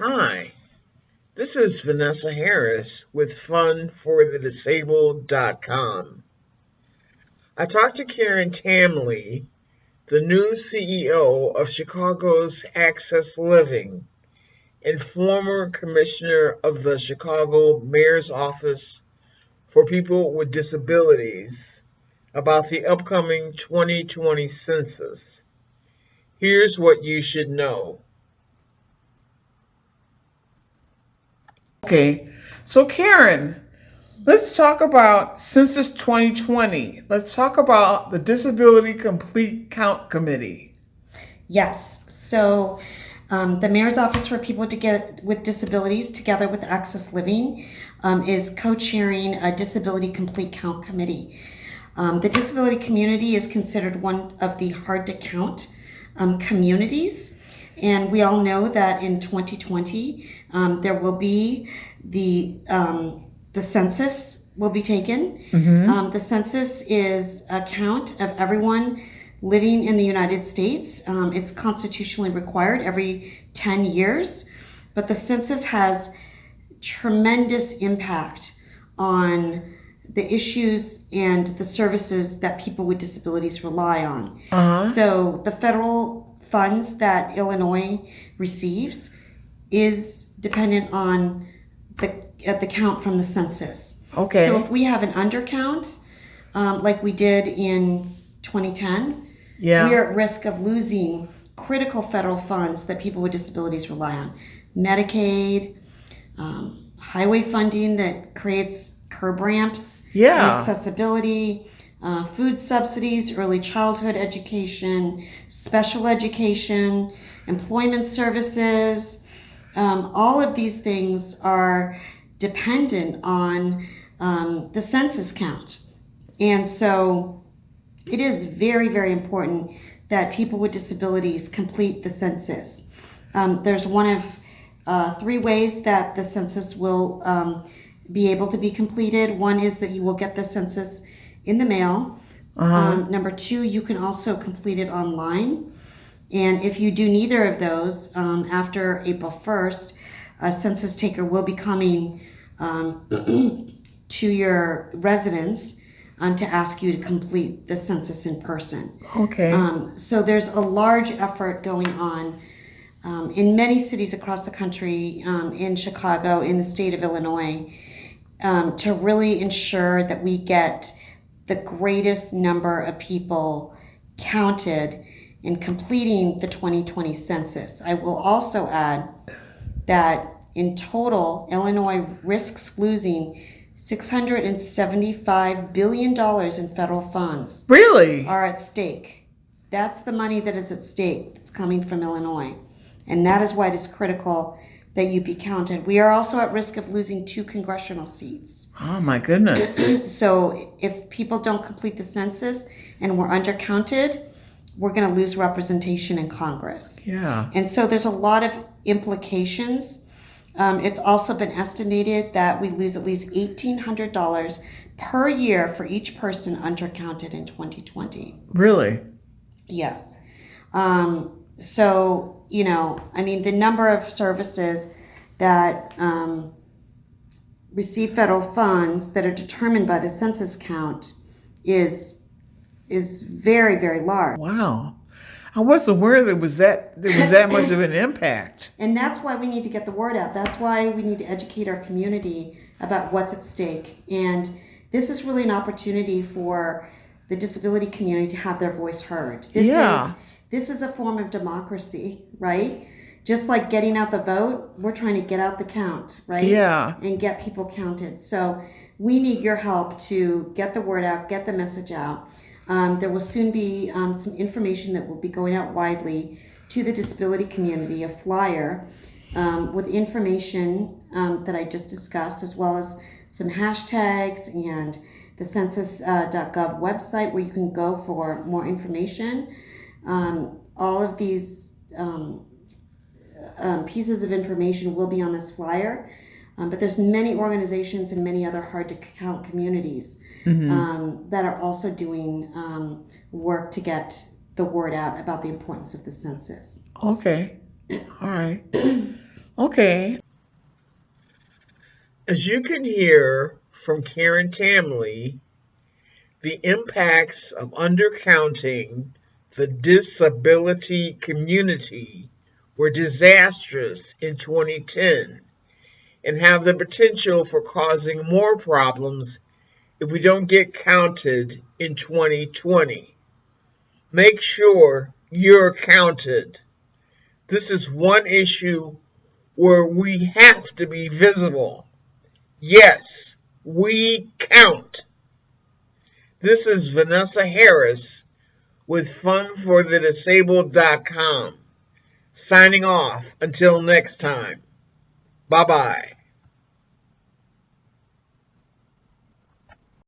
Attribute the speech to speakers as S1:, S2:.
S1: Hi, this is Vanessa Harris with FunForTheDisabled.com. I talked to Karen Tamley, the new CEO of Chicago's Access Living and former commissioner of the Chicago Mayor's Office for People with Disabilities, about the upcoming 2020 census. Here's what you should know. Okay, so Karen, let's talk about Census 2020. Let's talk about the Disability Complete Count Committee.
S2: Yes. So the Mayor's Office for People with Disabilities, together with Access Living, is co-chairing a Disability Complete Count Committee. The disability community is considered one of the hard-to-count communities. And we all know that in 2020, there will be the census will be taken.
S1: Mm-hmm.
S2: The census is a count of everyone living in the United States. It's constitutionally required every 10 years, but the census has tremendous impact on the issues and the services that people with disabilities rely on.
S1: Uh-huh.
S2: So the federal funds that Illinois receives is dependent on the count from the census.
S1: Okay.
S2: So if we have an undercount, like we did in 2010, we are at risk of losing critical federal funds that people with disabilities rely on. Medicaid, highway funding that creates curb ramps, and accessibility, food subsidies, early childhood education, special education, employment services. All of these things are dependent on the census count. And so it is very, very important that people with disabilities complete the census. There's one of 3 ways that the census will be able to be completed. One is that you will get the census in the mail. Number 2, you can also complete it online. And if you do neither of those, after April 1st, a census taker will be coming to your residence to ask you to complete the census in person.
S1: Okay.
S2: So there's a large effort going on in many cities across the country, in Chicago, in the state of Illinois, to really ensure that we get the greatest number of people counted in completing the 2020 census. I will also add that in total, Illinois risks losing $675 billion in federal funds.
S1: Really?
S2: Are at stake. That's the money that is at stake that's coming from Illinois. And that is why it is critical that you be counted. We are also at risk of losing 2 congressional seats.
S1: Oh my goodness.
S2: So if people don't complete the census and we're undercounted, we're going to lose representation in Congress.
S1: Yeah.
S2: And so there's a lot of implications. It's also been estimated that we lose at least $1,800 per year for each person undercounted in 2020.
S1: Really?
S2: Yes. So, the number of services that receive federal funds that are determined by the census count is very, very large.
S1: Wow. I wasn't aware there was that much of an impact.
S2: And that's why we need to get the word out. That's why we need to educate our community about what's at stake. And this is really an opportunity for the disability community to have their voice heard. This is a form of democracy, right? Just like getting out the vote, we're trying to get out the count, right?
S1: Yeah.
S2: And get people counted. So we need your help to get the word out, get the message out. There will soon be some information that will be going out widely to the disability community, a flyer with information that I just discussed, as well as some hashtags and the census.gov website where you can go for more information. All of these pieces of information will be on this flyer, but there's many organizations and many other hard-to-count communities that are also doing work to get the word out about the importance of the census.
S1: Okay. All right.
S3: Okay.
S1: As you can hear from Karen Tamley, the impacts of undercounting the disability community were disastrous in 2010 and have the potential for causing more problems if we don't get counted in 2020. Make sure you're counted. This is one issue where we have to be visible. Yes, we count. This is Vanessa Harris with funforthedisabled.com, signing off until next time. Bye-bye.